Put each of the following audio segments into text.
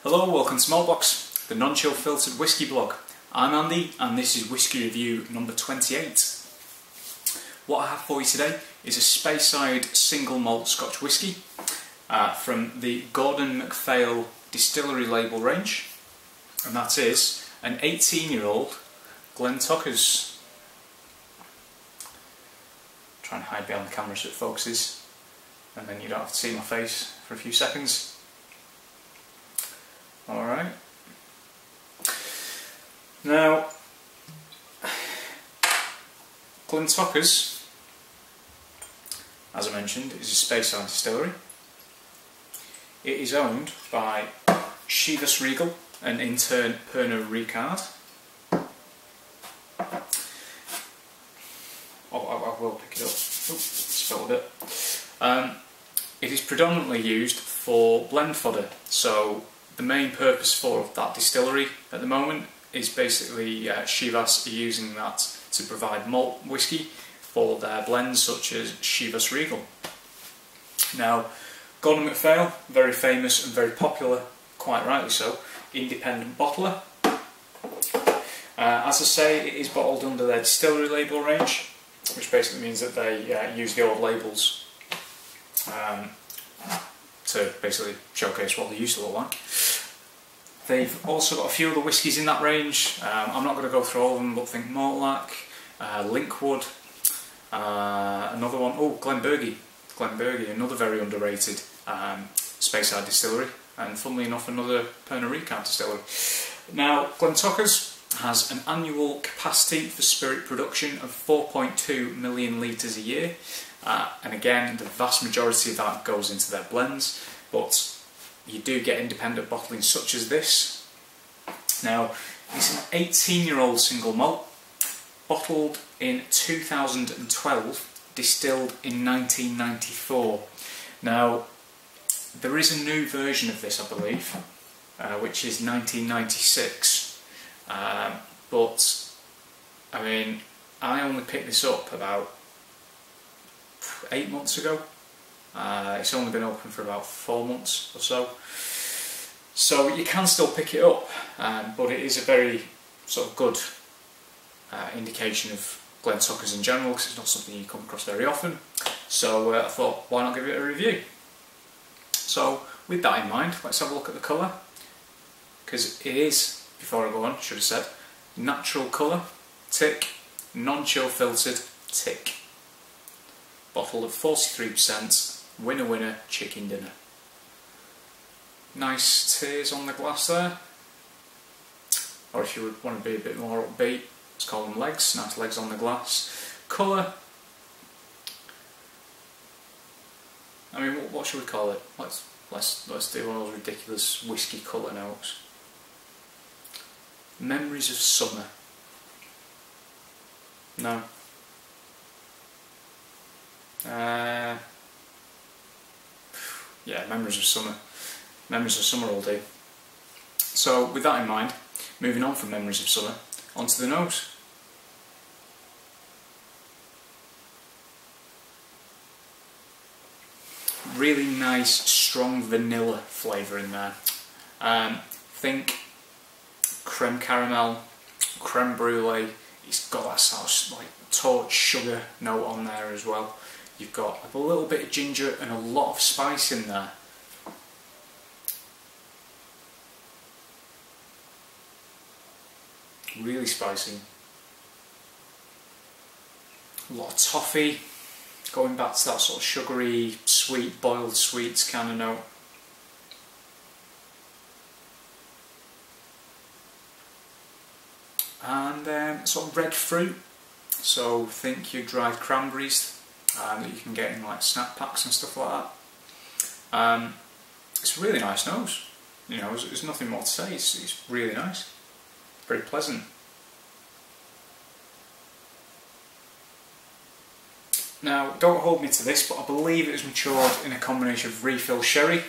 Hello, welcome to Maltbox, the non-chill filtered whisky blog. I'm Andy and this is Whisky Review number 28. What I have for you today is a Speyside single malt Scotch whisky from the Gordon Macphail Distillery label range, and that is an 18-year-old Glentauchers. Try and hide behind the camera so it focuses, and then you don't have to see my face for a few seconds. Alright. Now, Glentauchers, as I mentioned, is a Speyside distillery. It is owned by Chivas Regal and in turn Pernod Ricard. I will pick it up. Oh, spilled it. It is predominantly used for blend fodder, so the main purpose for that distillery at the moment is basically Chivas are using that to provide malt whisky for their blends such as Chivas Regal. Now, Gordon Macphail, very famous and very popular, quite rightly so, independent bottler. As I say, it is bottled under their distillery label range, which basically means that they use the old labels to basically showcase what they used to look like. They've also got a few other whiskies in that range. I'm not going to go through all of them, but think Malt, Linkwood, another one, Glenbergie, another very underrated Speyside distillery, and funnily enough another Pernod Ricard distillery. Now, Glentauchers has an annual capacity for spirit production of 4.2 million litres a year, and again the vast majority of that goes into their blends, but you do get independent bottling such as this. Now, it's an 18-year-old single malt, bottled in 2012, distilled in 1994. Now, there is a new version of this, I believe, which is 1996. But, I mean, I only picked this up about 8 months ago. It's only been open for about 4 months or so. So you can still pick it up, but it is a very sort of good indication of Glentauchers in general, because it's not something you come across very often. So I thought, why not give it a review? So with that in mind, let's have a look at the colour, because it is, before I go on, should have said, natural colour, tick, non-chill filtered, tick. Bottled at 43%, winner winner, chicken dinner. Nice tears on the glass there. Or if you would want to be a bit more upbeat, let's call them legs, nice legs on the glass. Colour, I mean, what should we call it? Let's do one of those ridiculous whisky colour notes. Memories of summer. No. Yeah, memories of summer. Memories of summer all day. So with that in mind, moving on from memories of summer, onto the nose. Really nice, strong vanilla flavour in there. Think creme caramel, creme brulee. It's got that sort of like torch sugar note on there as well. You've got a little bit of ginger and a lot of spice in there. Really spicy. A lot of toffee, going back to that sort of sugary, sweet, boiled sweets kind of note. And sort of red fruit, so think your dried cranberries that you can get in like snack packs and stuff like that. It's a really nice nose, you know, there's nothing more to say, it's really nice, very pleasant. Now, don't hold me to this, but I believe it was matured in a combination of refill sherry,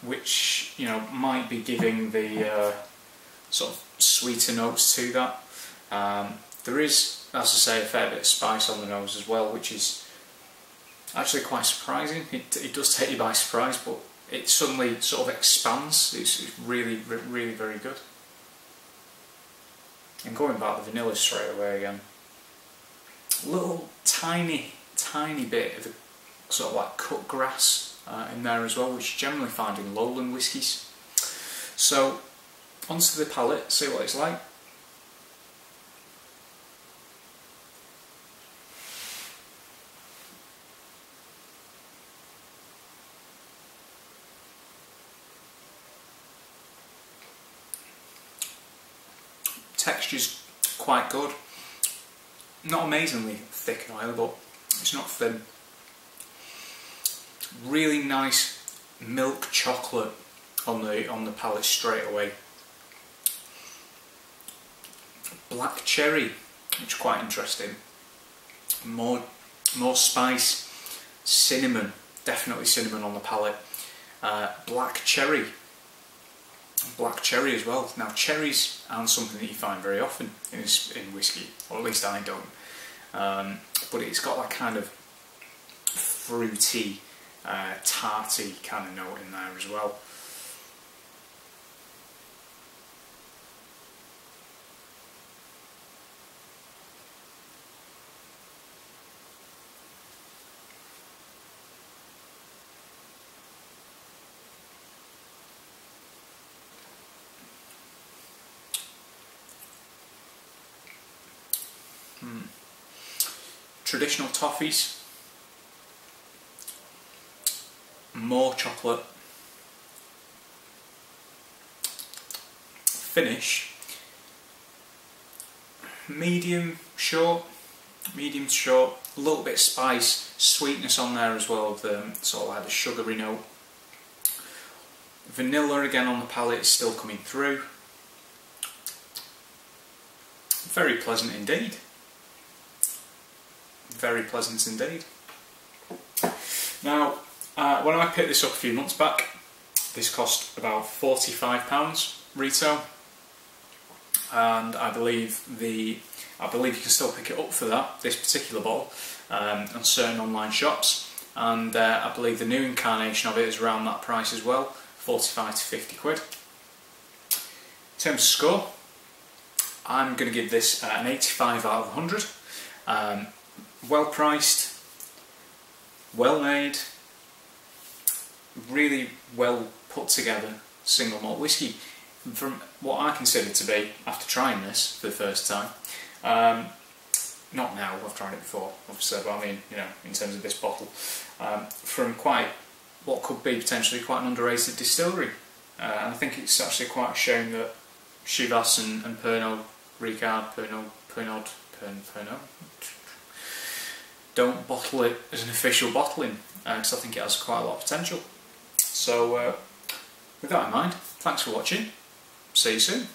which, you know, might be giving the sort of sweeter notes to that. There is, as I say, a fair bit of spice on the nose as well, which is actually quite surprising. It does take you by surprise, but it suddenly sort of expands. It's really very good. And going back to the vanilla straight away again, little tiny bit of a, sort of like cut grass in there as well, which you generally find in lowland whiskies. So onto the palate, see what it's like. Texture's quite good. Not amazingly thick and oily, but it's not thin. Really nice milk chocolate on the palate straight away. Black cherry, which is quite interesting. More spice, cinnamon, definitely cinnamon on the palate. Black cherry as well. Now cherries aren't something that you find very often in whiskey, or at least I don't. But it's got that kind of fruity, tarty kind of note in there as well. Traditional toffees, more chocolate, finish, medium to short, a little bit of spice, sweetness on there as well, the sort of like the sugary note. Vanilla again on the palate is still coming through. Very pleasant indeed. Very pleasant indeed. Now, when I picked this up a few months back, this cost about £45 retail, and I believe you can still pick it up for that, this particular bottle, on certain online shops, and I believe the new incarnation of it is around that price as well, 45 to 50 quid. In terms of score, I'm going to give this an 85 out of 100. Well priced, well made, really well put together single malt whisky. From what I consider to be, after trying this for the first time, not now, I've tried it before obviously, but I mean, you know, in terms of this bottle, from quite what could be potentially quite an underrated distillery. And I think it's actually quite a shame that Chivas and Pernod Ricard, don't bottle it as an official bottling, because I think it has quite a lot of potential. So with that in mind, thanks for watching, see you soon.